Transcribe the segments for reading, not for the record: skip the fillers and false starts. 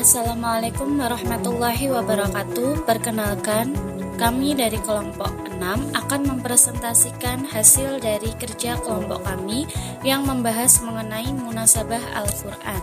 Assalamualaikum warahmatullahi wabarakatuh. Perkenalkan, kami dari kelompok 6 akan mempresentasikan hasil dari kerja kelompok kami yang membahas mengenai munasabah Al-Quran.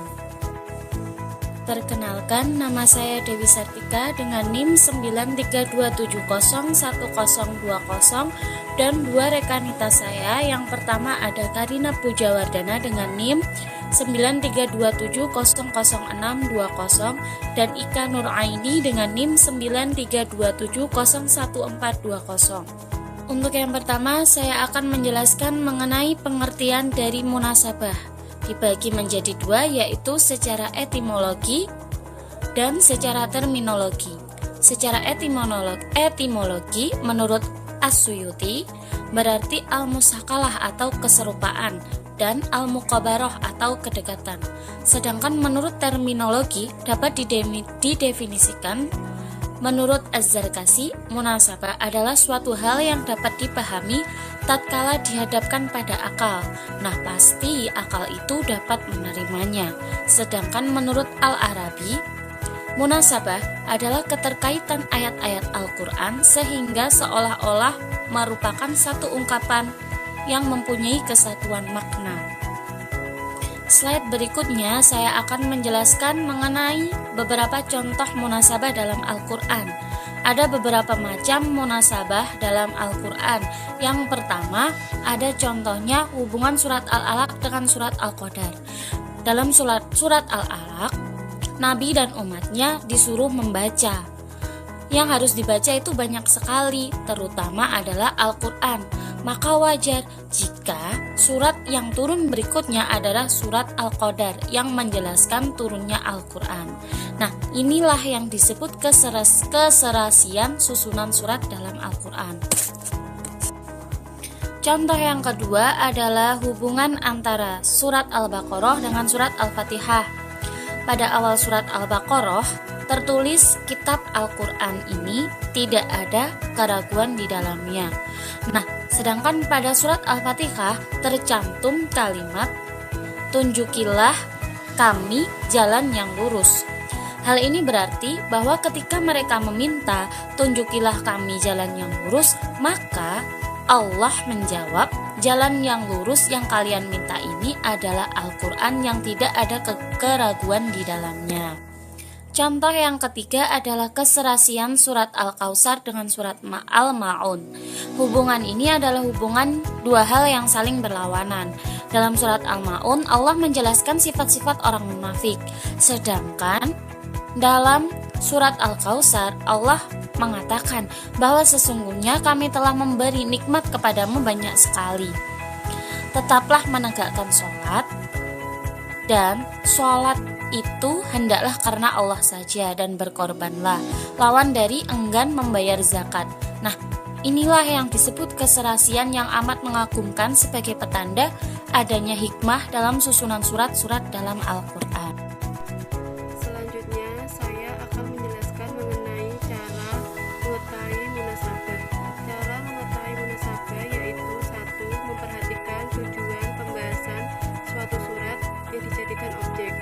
Perkenalkan, nama saya Dewi Sartika dengan NIM 9327010020 dan dua rekanita saya. Yang pertama ada Karina Pujawardana dengan NIM 9327000620 dan Ika Nuraini dengan NIM 9327011420. Untuk yang pertama, saya akan menjelaskan mengenai pengertian dari munasabah. Dibagi menjadi dua, yaitu secara etimologi dan secara terminologi. Secara etimologi menurut As-Suyuti berarti al-musakalah atau keserupaan dan al-muqabarah atau kedekatan. Sedangkan menurut terminologi dapat didefinisikan menurut Az-Zarkasi, munasabah adalah suatu hal yang dapat dipahami tatkala dihadapkan pada akal. Nah, pasti akal itu dapat menerimanya. Sedangkan menurut Al-Arabi, munasabah adalah keterkaitan ayat-ayat Al-Quran sehingga seolah-olah merupakan satu ungkapan yang mempunyai kesatuan makna. Slide berikutnya saya akan menjelaskan mengenai beberapa contoh munasabah dalam Al-Quran. Ada beberapa macam munasabah dalam Al-Quran. Yang pertama, ada contohnya hubungan surat Al-Alaq dengan surat Al-Qadar. Dalam surat Al-Alaq, Nabi dan umatnya disuruh membaca. Yang harus dibaca itu banyak sekali, terutama adalah Al-Quran. Maka wajar jika surat yang turun berikutnya adalah surat Al-Qadar yang menjelaskan turunnya Al-Quran. Nah, inilah yang disebut keserasian susunan surat dalam Al-Quran. Contoh yang kedua adalah hubungan antara surat Al-Baqarah dengan surat Al-Fatihah. Pada awal surat Al-Baqarah tertulis kitab Al-Quran ini tidak ada keraguan di dalamnya. Nah, sedangkan pada surat Al-Fatihah tercantum kalimat tunjukilah kami jalan yang lurus. Hal ini berarti bahwa ketika mereka meminta tunjukilah kami jalan yang lurus, maka Allah menjawab, jalan yang lurus yang kalian minta ini adalah Al-Quran yang tidak ada keraguan di dalamnya. Contoh yang ketiga adalah keserasian surat Al-Kautsar dengan surat Al-Ma'un. Hubungan ini adalah hubungan dua hal yang saling berlawanan. Dalam surat Al-Ma'un, Allah menjelaskan sifat-sifat orang munafik. Sedangkan dalam surat Al-Kautsar, Allah mengatakan bahwa sesungguhnya kami telah memberi nikmat kepadamu banyak sekali. Tetaplah menegakkan sholat, dan sholat itu hendaklah karena Allah saja, dan berkorbanlah, lawan dari enggan membayar zakat. Nah, inilah yang disebut keserasian yang amat mengagumkan sebagai petanda adanya hikmah dalam susunan surat-surat dalam Al-Quran. Selanjutnya, saya akan menjelaskan mengenai cara mengetahui munasabah. Cara mengetahui munasabah yaitu 1. Memperhatikan tujuan pembahasan suatu surat yang dijadikan objek.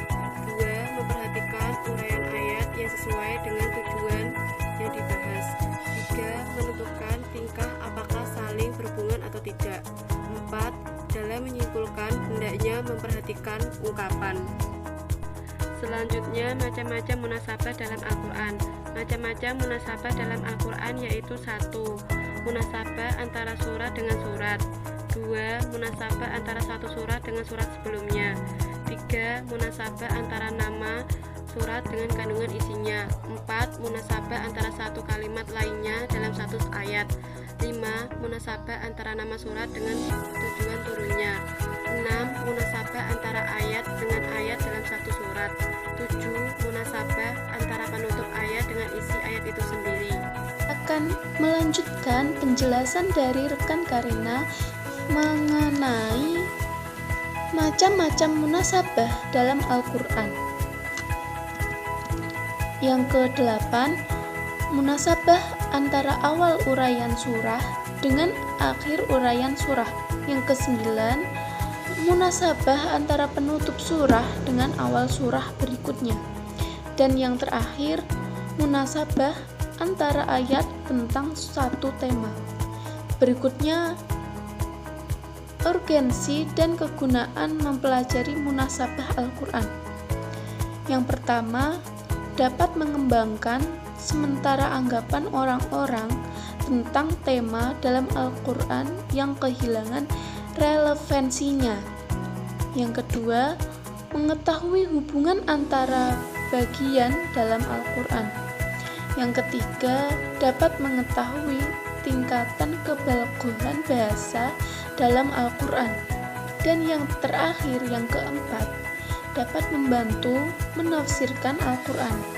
2. Memperhatikan uraian ayat yang sesuai dengan tujuan yang dibahas. 3. Menentukan tingkah apakah saling berhubungan atau tidak. 4. Dalam menyimpulkan hendaknya memperhatikan ungkapan. Selanjutnya, macam-macam munasabah dalam Al-Quran. Macam-macam munasabah dalam Al-Quran yaitu 1. Munasabah antara surat dengan surat. 2. Munasabah antara satu surat dengan surat sebelumnya. 3. Munasabah antara nama surat dengan kandungan isinya. 4. Munasabah antara satu kalimat lainnya dalam satu ayat. 5. Munasabah antara nama surat dengan tujuan turunnya. 6. Munasabah antara ayat dengan ayat dalam satu surat. 7. Munasabah antara penutup ayat dengan isi ayat itu sendiri. Akan melanjutkan penjelasan dari rekan Karina mengenai macam-macam munasabah dalam Al-Quran. Yang ke-8, munasabah antara awal uraian surah dengan akhir uraian surah. Yang ke-9, munasabah antara penutup surah dengan awal surah berikutnya. Dan yang terakhir, munasabah antara ayat tentang satu tema. Berikutnya, urgensi dan kegunaan mempelajari munasabah Al-Quran. Yang pertama, dapat mengembangkan sementara anggapan orang-orang tentang tema dalam Al-Quran yang kehilangan relevansinya. Yang kedua, mengetahui hubungan antara bagian dalam Al-Quran. Yang ketiga, dapat mengetahui tingkatan kebalaghan bahasa dalam Al-Quran. Dan yang terakhir, yang keempat, dapat membantu menafsirkan Al-Quran.